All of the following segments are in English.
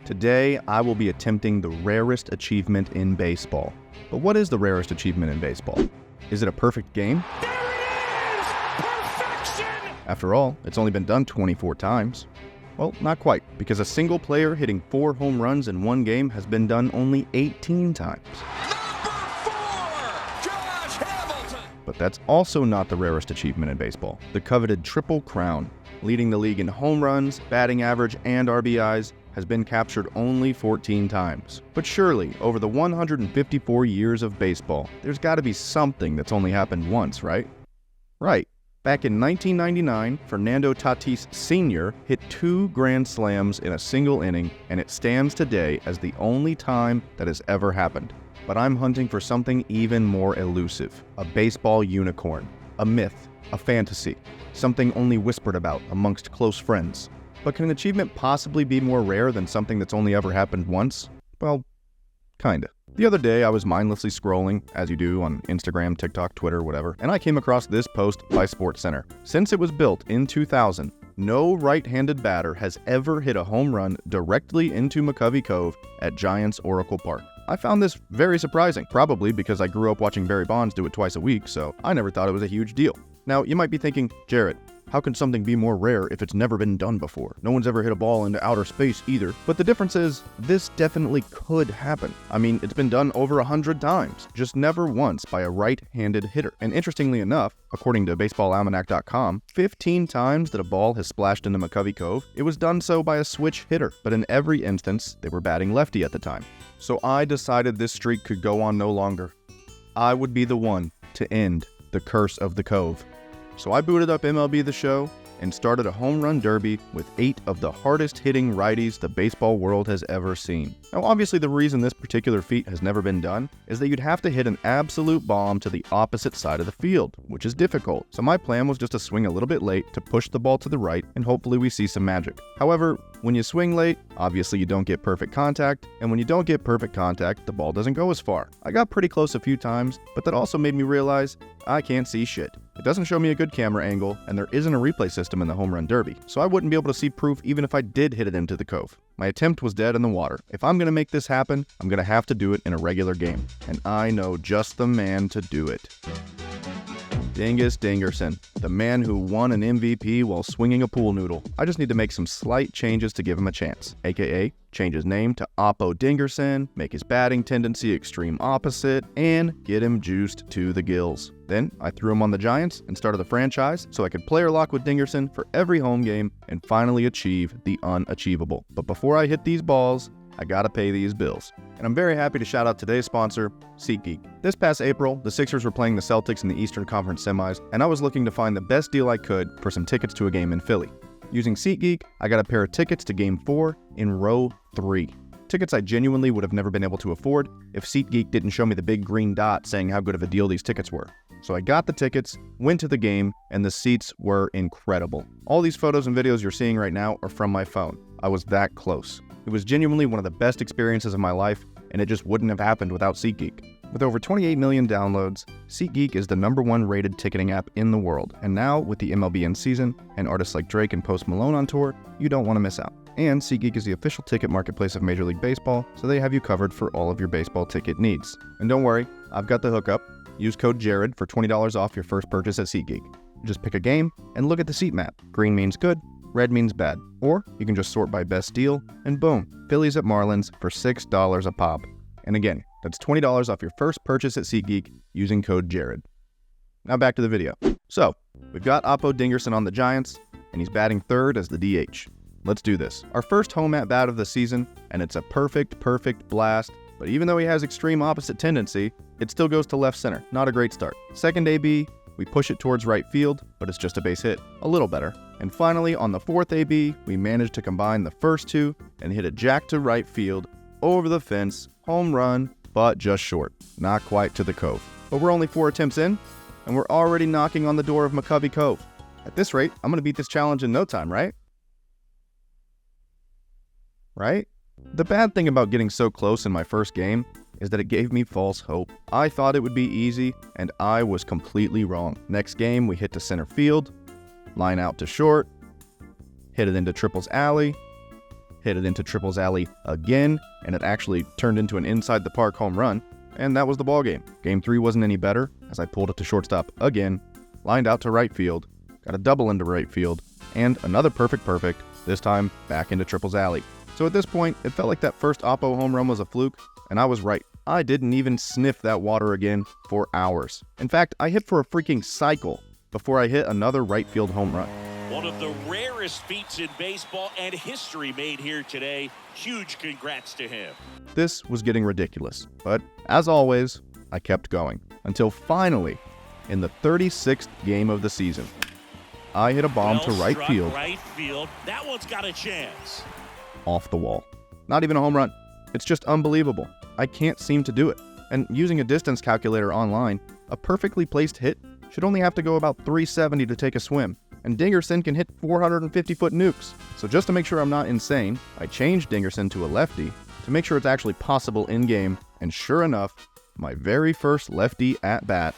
Today, I will be attempting the rarest achievement in baseball. But what is the rarest achievement in baseball? Is it a perfect game? There it is! Perfection! After all, it's only been done 24 times. Well, not quite, because a single player hitting 4 home runs in one game has been done only 18 times. Number 4, Josh Hamilton! But that's also not the rarest achievement in baseball. The coveted Triple Crown, leading the league in home runs, batting average, and RBIs, has been captured only 14 times. But surely, over the 154 years of baseball, there's got to be something that's only happened once, right? Right. Back in 1999, Fernando Tatis Sr. hit 2 grand slams in a single inning, and it stands today as the only time that has ever happened. But I'm hunting for something even more elusive, a baseball unicorn, a myth, a fantasy, something only whispered about amongst close friends. But can an achievement possibly be more rare than something that's only ever happened once? Well, kinda. The other day, I was mindlessly scrolling, as you do on Instagram, TikTok, Twitter, whatever, and I came across this post by SportsCenter. Since it was built in 2000, no right-handed batter has ever hit a home run directly into McCovey Cove at Giants Oracle Park. I found this very surprising, probably because I grew up watching Barry Bonds do it twice a week, so I never thought it was a huge deal. Now, you might be thinking, Jared, how can something be more rare if it's never been done before? No one's ever hit a ball into outer space either. But the difference is, this definitely could happen. I mean, it's been done over 100 times, just never once by a right-handed hitter. And interestingly enough, according to baseballalmanac.com, 15 times that a ball has splashed into McCovey Cove, it was done so by a switch hitter. But in every instance, they were batting lefty at the time. So I decided this streak could go on no longer. I would be the one to end the curse of the Cove. So I booted up MLB The Show and started a home run derby with 8 of the hardest hitting righties the baseball world has ever seen. Now obviously the reason this particular feat has never been done is that you'd have to hit an absolute bomb to the opposite side of the field, which is difficult. So my plan was just to swing a little bit late to push the ball to the right and hopefully we see some magic. However, when you swing late, obviously you don't get perfect contact, and when you don't get perfect contact, the ball doesn't go as far. I got pretty close a few times, but that also made me realize I can't see shit. It doesn't show me a good camera angle, and there isn't a replay system in the home run derby, so I wouldn't be able to see proof even if I did hit it into the Cove. My attempt was dead in the water. If I'm going to make this happen, I'm going to have to do it in a regular game, and I know just the man to do it. Dingus Dingerson, the man who won an MVP while swinging a pool noodle. I just need to make some slight changes to give him a chance, aka change his name to Oppo Dingerson, make his batting tendency extreme opposite, and get him juiced to the gills. Then I threw him on the Giants and started the franchise so I could player lock with Dingerson for every home game and finally achieve the unachievable. But before I hit these balls, I gotta pay these bills. And I'm very happy to shout out today's sponsor, SeatGeek. This past April, the Sixers were playing the Celtics in the Eastern Conference semis, and I was looking to find the best deal I could for some tickets to a game in Philly. Using SeatGeek, I got a pair of tickets to Game 4 in row 3. Tickets I genuinely would have never been able to afford if SeatGeek didn't show me the big green dot saying how good of a deal these tickets were. So I got the tickets, went to the game, and the seats were incredible. All these photos and videos you're seeing right now are from my phone. I was that close. It was genuinely one of the best experiences of my life, and it just wouldn't have happened without SeatGeek. With over 28 million downloads, SeatGeek is the #1 rated ticketing app in the world, and now with the MLB in season and artists like Drake and Post Malone on tour, you don't want to miss out. And SeatGeek is the official ticket marketplace of Major League Baseball, so they have you covered for all of your baseball ticket needs. And don't worry, I've got the hookup. Use code JARED for $20 off your first purchase at SeatGeek. Just pick a game and look at the seat map. Green means good, red means bad. Or you can just sort by best deal, and boom, Phillies at Marlins for $6 a pop. And again, that's $20 off your first purchase at SeatGeek using code JARED. Now back to the video. So, we've got Oppo Dingerson on the Giants, and he's batting third as the DH. Let's do this. Our first home at bat of the season, and it's a perfect blast. But even though he has extreme opposite tendency, it still goes to left center. Not a great start. Second AB, we push it towards right field, but it's just a base hit. A little better. And finally, on the fourth AB, we managed to combine the first two and hit a jack to right field, over the fence, home run, but just short. Not quite to the Cove. But we're only 4 attempts in, and we're already knocking on the door of McCovey Cove. At this rate, I'm going to beat this challenge in no time, right? Right? The bad thing about getting so close in my first game is that it gave me false hope. I thought it would be easy, and I was completely wrong. Next game, we hit to center field, line out to short, hit it into Triple's alley, hit it into Triple's alley again, and it actually turned into an inside the park home run, and that was the ball game. Game 3 wasn't any better, as I pulled it to shortstop again, lined out to right field, got a double into right field, and another perfect, this time back into Triple's alley. So at this point, it felt like that first Oppo home run was a fluke, and I was right. I didn't even sniff that water again for hours. In fact, I hit for a freaking cycle before I hit another right field home run. One of the rarest feats in baseball and history made here today. Huge congrats to him. This was getting ridiculous, but as always, I kept going. Until finally, in the 36th game of the season, I hit a bomb to right field. Right field. That one's got a chance. Off the wall. Not even a home run. It's just unbelievable. I can't seem to do it. And using a distance calculator online, a perfectly placed hit should only have to go about 370 to take a swim, and Dingerson can hit 450-foot nukes. So just to make sure I'm not insane, I changed Dingerson to a lefty to make sure it's actually possible in-game, and sure enough, my very first lefty at-bat.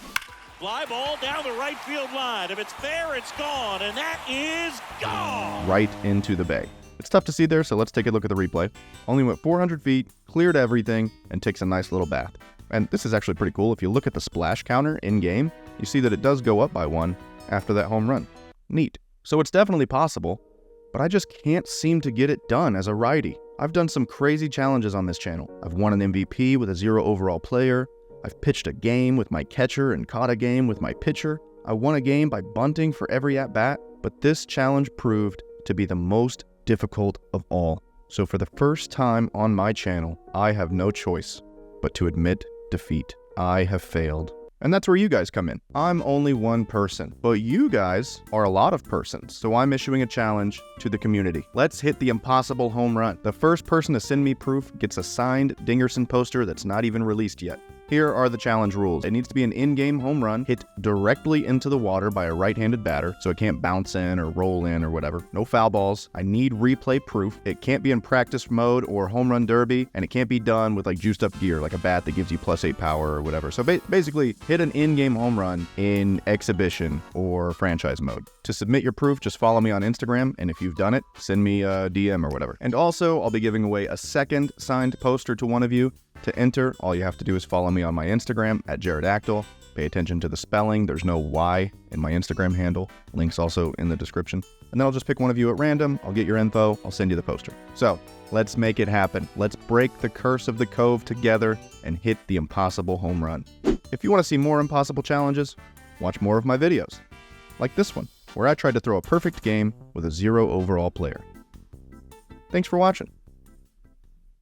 Fly ball down the right field line. If it's fair, it's gone, and that is gone. Right into the bay. It's tough to see there, so let's take a look at the replay. Only went 400 feet, cleared everything, and takes a nice little bath. And this is actually pretty cool. If you look at the splash counter in-game, you see that it does go up by 1 after that home run. Neat. So it's definitely possible, but I just can't seem to get it done as a righty. I've done some crazy challenges on this channel. I've won an MVP with a 0 overall player. I've pitched a game with my catcher and caught a game with my pitcher. I won a game by bunting for every at-bat, but this challenge proved to be the most difficult of all. So for the first time on my channel, I have no choice but to admit defeat. I have failed. And that's where you guys come in. I'm only one person, but you guys are a lot of persons. So I'm issuing a challenge to the community. Let's hit the impossible home run. The first person to send me proof gets a signed Dingerson poster that's not even released yet. Here are the challenge rules. It needs to be an in-game home run, hit directly into the water by a right-handed batter, so it can't bounce in or roll in or whatever. No foul balls. I need replay proof. It can't be in practice mode or home run derby, and it can't be done with like juiced up gear, like a bat that gives you +8 power or whatever. So basically, hit an in-game home run in exhibition or franchise mode. To submit your proof, just follow me on Instagram, and if you've done it, send me a DM or whatever. And also, I'll be giving away a second signed poster to one of you. To enter, all you have to do is follow me on my Instagram at Jarodactyl. Pay attention to the spelling. There's no Y in my Instagram handle. Link's also in the description. And then I'll just pick one of you at random. I'll get your info. I'll send you the poster. So let's make it happen. Let's break the curse of the Cove together and hit the impossible home run. If you want to see more impossible challenges, watch more of my videos, like this one, where I tried to throw a perfect game with a 0 overall player. Thanks for watching.